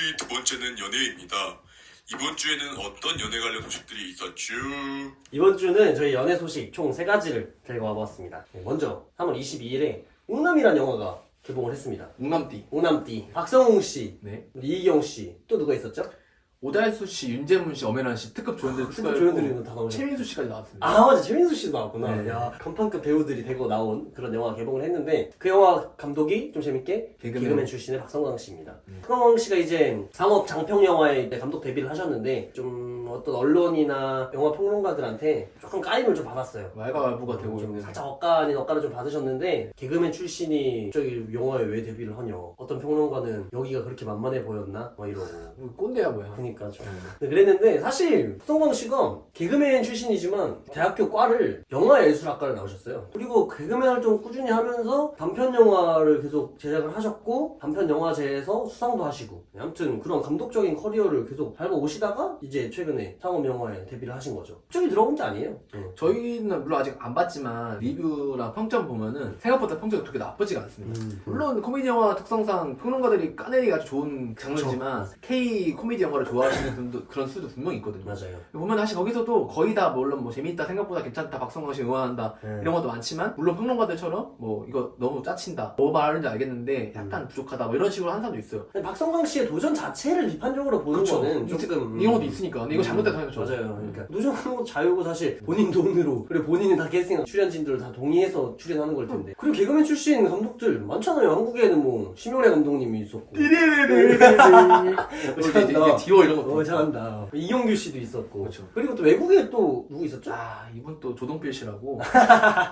롤리 두 번째는 연애입니다. 이번 주에는 어떤 연애 관련 소식들이 있었죠? 이번 주는 저희 연애 소식 총 3가지를 들고 와보았습니다. 먼저 3월 22일에 웅남이란 영화가 개봉을 했습니다. 웅남띠. 웅남띠 박성웅 씨, 네. 이희경 씨, 또 누가 있었죠? 오달수 씨, 윤재문 씨, 엄연한 씨 특급 조연들 특급 조연들이 다 나오죠. 최민수 씨까지 나왔습니다. 아 맞아, 최민수 씨도 나왔구나. 네. 야, 간판급 배우들이 대거 나온 그런 영화 개봉을 했는데 그 영화 감독이 좀 재밌게 개그맨 출신의 박성광 씨입니다. 박성광 씨가 이제 상업 장평 영화에 이제 감독 데뷔를 하셨는데 좀 어떤 언론이나 영화 평론가들한테 조금 까임을 좀 받았어요. 말가왈부가 되고 좀 있는. 살짝 억까를 좀 받으셨는데 개그맨 출신이 저기 영화에 왜 데뷔를 하냐, 어떤 평론가는 여기가 그렇게 만만해 보였나 막 이러고. 꼰대야 뭐야. 그러니까 좀 그랬는데 사실 박성광 씨가 개그맨 출신이지만 대학교 과를 영화예술학과를 나오셨어요. 그리고 개그맨 활동 꾸준히 하면서 단편 영화를 계속 제작을 하셨고 단편 영화제에서 수상도 하시고, 아무튼 그런 감독적인 커리어를 계속 밟아 오시다가 이제 최근에 상업 영화에 데뷔를 하신 거죠. 갑자기 들어온 게 아니에요. 저희는 물론 아직 안 봤지만 리뷰랑 평점 보면은 생각보다 평점이 그렇게 나쁘지가 않습니다. 물론 코미디 영화 특성상 평론가들이 까내리기 아주 좋은 장르지만 K 코미디 영화를 좋아하시는 분도 그런 수도 분명히 있거든요. 맞아요. 보면 사실 거기서도 거의 다 물론 뭐 재밌다, 생각보다 괜찮다, 박성광 씨 응원한다 이런 것도 많지만, 물론 평론가들처럼 뭐 이거 너무 짜친다, 뭐 말하는지 알겠는데 약간 부족하다 뭐 이런 식으로 하는 사람도 있어요. 근데 박성광 씨의 도전 자체를 비판적으로 보는 그쵸. 거는 조금 이런 것도 있으니까. 근데 이거 잘못된 사람이 죠. 맞아요. 그러니까 도전하는 것도 자유고 사실 본인 돈으로, 그리고 본인은 다 캐스팅 출연진들 다 동의해서 출연하는 걸 텐데. 그리고 개그맨 출신 감독들 많잖아요. 한국에는 뭐 심용래 감독님이 있었고. 이제 디오 이런 것도. 잘한다. 이용규 씨도 있었고. 그렇죠. 그리고 또 외국에 또 누구 있었죠? 아, 이분 또 조동필 씨라고.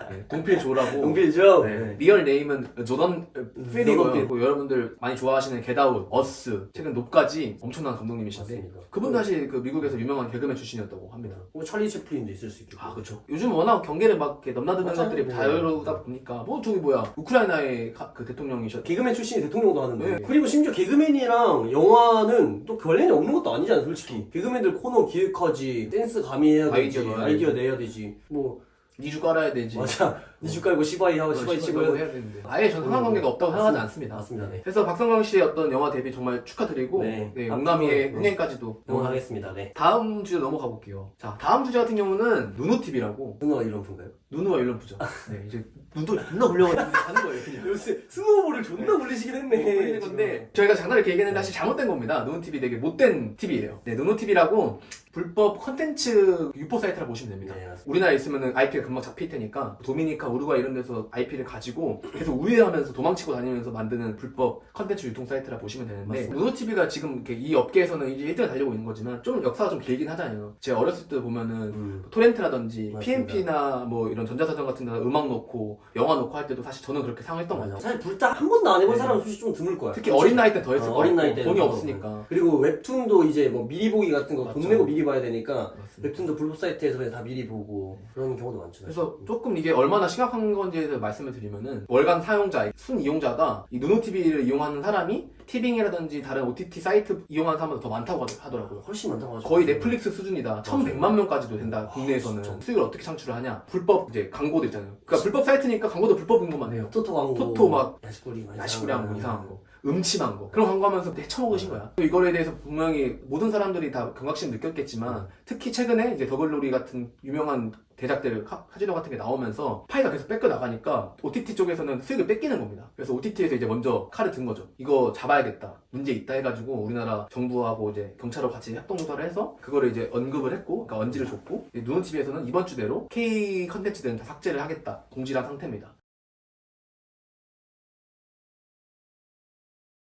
네, 동필 조라고. 동필죠. 네. 리얼 네임은 조던 필이고요. 조던 필. 뭐 여러분들 많이 좋아하시는 겟아웃, 어스, 최근 놉까지 엄청난 감독님이신데, 맞습니다. 그분 사실 그 미국에서 유명한 개그맨 출신이었다고 합니다. 뭐 찰리 채플린도 있을 수 있겠고. 아, 그렇죠. 요즘 워낙 경계를 막 이렇게 넘나드는 맞아요. 것들이 네. 자유로우다 보니까, 뭐 저기 뭐야, 우크라이나의 그 대통령이셨. 개그맨 출신이 대통령도 하는데. 네. 그리고 심지어 개그맨이랑 영화는 또 관련이 없는 것도 아니잖아요, 솔직히. 개그맨들 코너 기획하지, 댄스 가미해야 되지, 아이디어 내야 되지. 뭐 니주 깔아야 되지. 맞아. 니주 깔고 시바이 하고 시바이 치고 해야 되는데. 아예 전 상관관계가 없다고 생각하지 않습니다. 맞습니다. 네. 그래서 박성광 씨의 어떤 영화 데뷔 정말 축하드리고, 네. 용남이의 네. 흥행까지도 응원하겠습니다. 네. 다음 주제 넘어가 볼게요. 자, 다음 주제 같은 경우는 누누TV라고. 누누와 이런 분가요? 누누와 일런프죠. 네, 이제 눈도 존나 불려가지고 가는 거예요, 그냥. 요새 스노우볼을 존나 굴리시긴 했네. 걸리는 건데, 저희가 장난을 이렇게 얘기했는데 사실 잘못된 겁니다. 누누TV 되게 못된 TV예요. 네, 누누TV라고 불법 컨텐츠 유포 사이트라 보시면 됩니다. 네, 맞습니다. 우리나라에 있으면 IP가 금방 잡힐 테니까 도미니카, 우루과이 이런 데서 IP를 가지고 계속 우회하면서 도망치고 다니면서 만드는 불법 컨텐츠 유통 사이트라 보시면 되는데, 누누TV가 지금 이렇게 이 업계에서는 이제 1등을 달리고 있는 거지만 좀 역사가 좀 길긴 하잖아요. 제가 어렸을 때 보면은 토렌트라든지 맞습니다. PMP나 뭐 이런 전자사전 같은 데다 음악 넣고 영화 넣고 할 때도 사실 저는 그렇게 사용했던 것 같아요. 사실 불타 한 번도 안 해본 네. 사람은 솔직히 좀 드물 거야. 특히 어린 나이 때 더 했을 어린 거예요. 나이 때는 돈이 더. 없으니까. 그리고 웹툰도 이제 뭐 미리 보기 같은 거 돈 맞죠. 내고 미리 봐야 되니까 맞습니다. 웹툰도 불법 사이트에서 그냥 다 미리 보고 그런 경우도 많죠. 그래서 조금 이게 얼마나 심각한 건지에 대해서 말씀을 드리면은, 월간 사용자, 순 이용자가 이 누누TV를 이용하는 사람이 티빙이라든지 다른 OTT 사이트 이용하는 사람보다 더 많다고 하더라고요. 훨씬 많다고 하죠. 거의 넷플릭스 수준이다. 1100만 명까지도 된다. 국내에서는. 진짜. 수익을 어떻게 창출을 하냐? 불법 이제 광고도 있잖아요. 그러니까 불법 사이트니까 광고도 불법인 것만 해요. 토토 광고, 토토 막 야식거리한 거, 이상한 거, 음침한 거, 그런 광고하면서 내쳐먹으신 거야. 이거에 대해서 분명히 모든 사람들이 다 경각심 느꼈겠지만, 특히 최근에 이제 더글로리 같은 유명한 대작들, 카지노 같은 게 나오면서 파이가 계속 뺏겨 나가니까 OTT 쪽에서는 수익을 뺏기는 겁니다. 그래서 OTT에서 이제 먼저 칼을 든 거죠. 이거 잡아야겠다, 문제 있다 해가지고 우리나라 정부하고 이제 경찰하고 같이 협동조사를 해서 그거를 이제 언급을 했고, 그러니까 언지를 줬고, 누누TV에서는 이번 주대로 K 컨텐츠들은 다 삭제를 하겠다 공지한 상태입니다.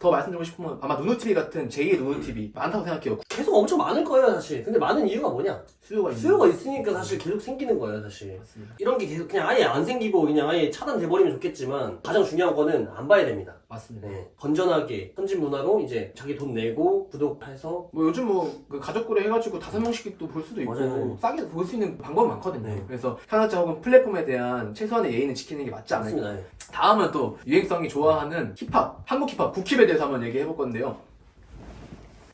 더 말씀드리고 싶으면 아마 누누TV 같은 제2의 누누TV 많다고 생각해요. 계속 엄청 많을 거예요 사실. 근데 많은 이유가 뭐냐? 수요가 있으니까 사실 계속 생기는 거예요 사실. 맞습니다. 이런 게 계속 그냥 아예 안 생기고 그냥 아예 차단돼버리면 좋겠지만, 가장 중요한 거는 안 봐야 됩니다. 맞습니다. 네. 건전하게 현진 문화로 이제 자기 돈 내고 구독해서. 뭐 요즘 그 가족구례 해가지고 5명씩 또 볼 수도 있고, 맞아요. 싸게 볼 수 있는 방법이 많거든요. 네. 그래서 산업자 혹은 플랫폼에 대한 최소한의 예의는 지키는 게 맞지 않을까. 맞습니다. 네. 다음은 또 유행성이 좋아하는 힙합, 한국 힙합, 국힙에 대해서 한번 얘기해 볼 건데요.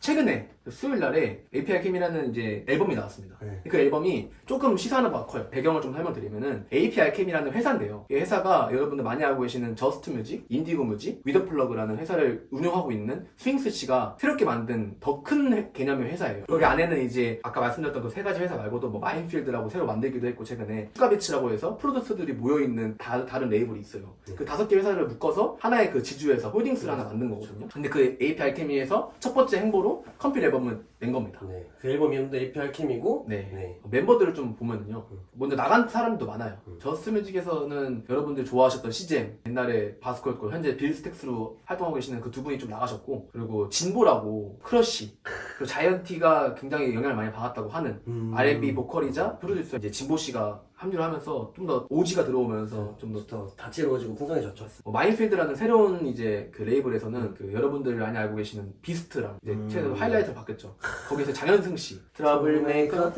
최근에 수요일 날에 API 캠이라는 이제 앨범이 나왔습니다. 네. 그 앨범이 조금 시사하는 바가 커요. 배경을 좀 설명드리면은 API 캠이라는 회사인데요. 이 회사가 여러분들 많이 알고 계시는 저스트 뮤직, 인디고 뮤직, 위더플러그라는 회사를 운영하고 있는 스윙스 씨가 새롭게 만든 더 큰 개념의 회사예요. 여기 안에는 이제 아까 말씀드렸던 그 세 가지 회사 말고도 뭐 마인필드라고 새로 만들기도 했고 최근에 슈가비치라고 해서 프로듀서들이 모여있는 다른 레이블이 있어요. 그 5개 회사를 묶어서 하나의 그 지주에서 홀딩스를 하나 만든 거거든요. 근데 그 API 캠에서 첫 번째 행보로 컴필 앨범을 낸 겁니다. 네. 그 앨범 이름도 API 캠이고 네. 네. 멤버들을 좀 보면요. 먼저 나간 사람도 많아요. 저스트 뮤직에서는 여러분들 좋아하셨던 CGM, 옛날에 바스코였고 현재 빌스텍스로 활동하고 계시는 그 두 분이 좀 나가셨고, 그리고 진보라고 크러쉬, 그리고 자이언티가 굉장히 영향을 많이 받았다고 하는 R&B 보컬이자 프로듀서 이제 진보 씨가 합류를 하면서 좀 더 오지가 들어오면서 좀 더 더 다채로워지고 풍성해졌죠. 마인필드라는 새로운 이제 그 레이블에서는 그 여러분들이 많이 알고 계시는 비스트랑 이제 최근 하이라이트를 바뀌었죠. 거기서 장현승 씨, 트러블메이커,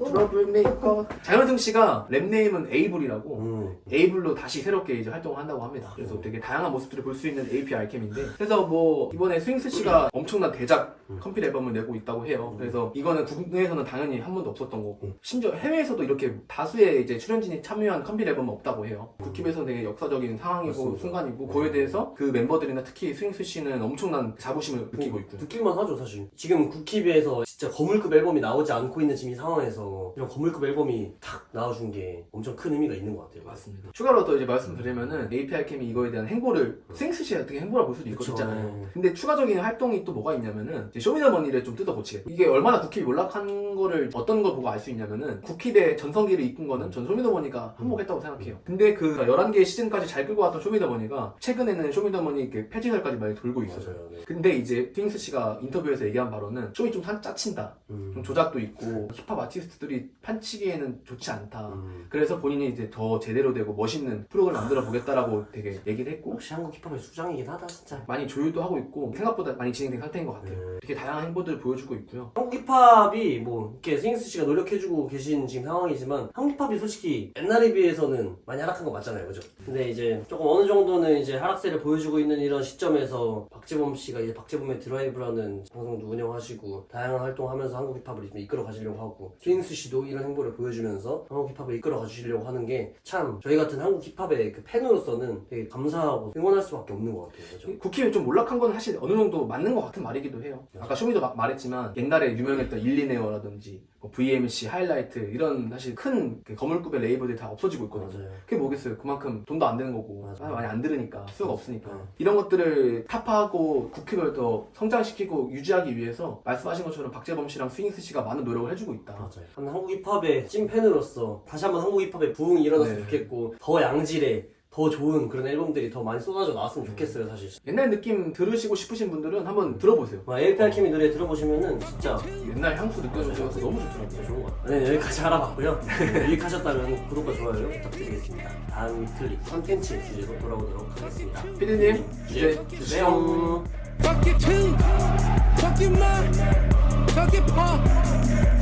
트러블메이커. 장현승 씨가 랩 네임은 에이블이라고 에이블로 다시 새롭게 이제 활동을 한다고 합니다. 그래서 되게 다양한 모습들을 볼 수 있는 API 캠인데, 그래서 뭐 이번에 스윙스 씨가 엄청난 대작 컴필 앨범을 내고 있다고 해요. 그래서 이거는 국내에서는 당연히 한 번도 없었던 거고, 심지어 해외에서도 이렇게 다수의 이제 출연진이 참여한 컴필 앨범은 없다고 해요. 국힙에서 되게 역사적인 상황이고 맞습니다. 순간이고, 그거에 대해서 그 멤버들이나 특히 스윙스 씨는 엄청난 자부심을 느끼고 있고요. 느낄만 하죠 사실. 지금 국힙에서 진짜 거물급 앨범이 나오지 않고 있는 지금 이 상황에서 이런 거물급 앨범이 탁 나와준 게 엄청 큰 의미가 있는 것 같아요. 맞습니다. 추가로 더 이제 말씀드리면은 API 캠이 이거에 대한 행보를 스윙스 씨가 어떻게 행보라고 볼 수도 그쵸. 있잖아요. 근데 추가적인 활동이 또 뭐가 있냐면은 이제 쇼미더머니를 좀 뜯어고치게. 이게 얼마나 국힙이 몰락한 거를 어떤 걸 보고 알 수 있냐면은, 국힙의 전성기를 이끈 거는 전 쇼미더머니가 한몫했다고 생각해요. 근데 그 11개의 시즌까지 잘 끌고 왔던 쇼미더머니가 최근에는 쇼미더머니 이렇게 폐지설까지 많이 돌고 있어요. 맞아요. 네. 근데 이제 스윙스 씨가 인터뷰에서 얘기한 바로는 쇼이 좀 짜친다. 좀 조작도 있고 힙합 아티스트들이 판치기에는 좋지 않다. 그래서 본인이 이제 더 제대로 되고 멋있는 프로그램을 만들어 보겠다라고 되게 얘기를 했고, 역시 한국 힙합의 수장이긴 하다 진짜. 많이 조율도 하고 있고 생각보다 많이 진행된 상태인 것 같아요. 되게 다양한 행보들을 보여주고 있고요. 한국 힙합이 뭐 이렇게 스윙스 씨가 노력해주고 계신 지금 상황이지만, 한국 힙합이 솔직히 옛날에 비해서는 많이 하락한 거 맞잖아요, 그죠? 근데 이제 조금 어느 정도는 이제 하락세를 보여주고 있는 이런 시점에서 박재범 씨가 이제 박재범의 드라이브라는 방송도 운영하시고 다양한 활동하면서 한국 힙합을 좀 이끌어 가시려고 하고, 스윙스 씨도 이런 행보를 보여주면서 한국 힙합을 이끌어 가주시려고 하는 게 참 저희 같은 한국 힙합의 그 팬으로서는 되게 감사하고 응원할 수밖에 없는 것 같아요, 그죠? 국힙이 좀 몰락한 건 사실 어느 정도 맞는 것 같은 말이기도 해요. 아까 쇼미도 말했지만 옛날에 유명했던 일리네어라든지 뭐 VMC, 하이라이트 이런 사실 큰 그 거물급의 레이블들이 다 없어지고 있거든요. 맞아요. 그게 뭐겠어요. 그만큼 돈도 안 되는 거고 맞아요. 많이 안 들으니까 수요가 없으니까. 네. 이런 것들을 타파하고 국힙을 더 성장시키고 유지하기 위해서 말씀하신 것처럼 박재범 씨랑 스윙스 씨가 많은 노력을 해주고 있다. 맞아요. 한국 힙합의 찐팬으로서 다시 한번 한국 힙합의 부흥이 일어났으면 네. 좋겠고, 더 양질의 더 좋은 그런 앨범들이 더 많이 쏟아져 나왔으면 좋겠어요, 사실. 옛날 느낌 들으시고 싶으신 분들은 한번 들어보세요. API 캠이 노래 들어보시면은 진짜 옛날 향수 느껴져서 너무 좋더라고요. 좋은 것 같아요. 네, 여기까지 알아봤고요. 유익하셨다면 구독과 좋아요 부탁드리겠습니다. 다음 위클리 컨텐츠 주제로 돌아오도록 하겠습니다. 피디님, 주제 주세요. Fuck your team, fuck your mind, fuck your pop.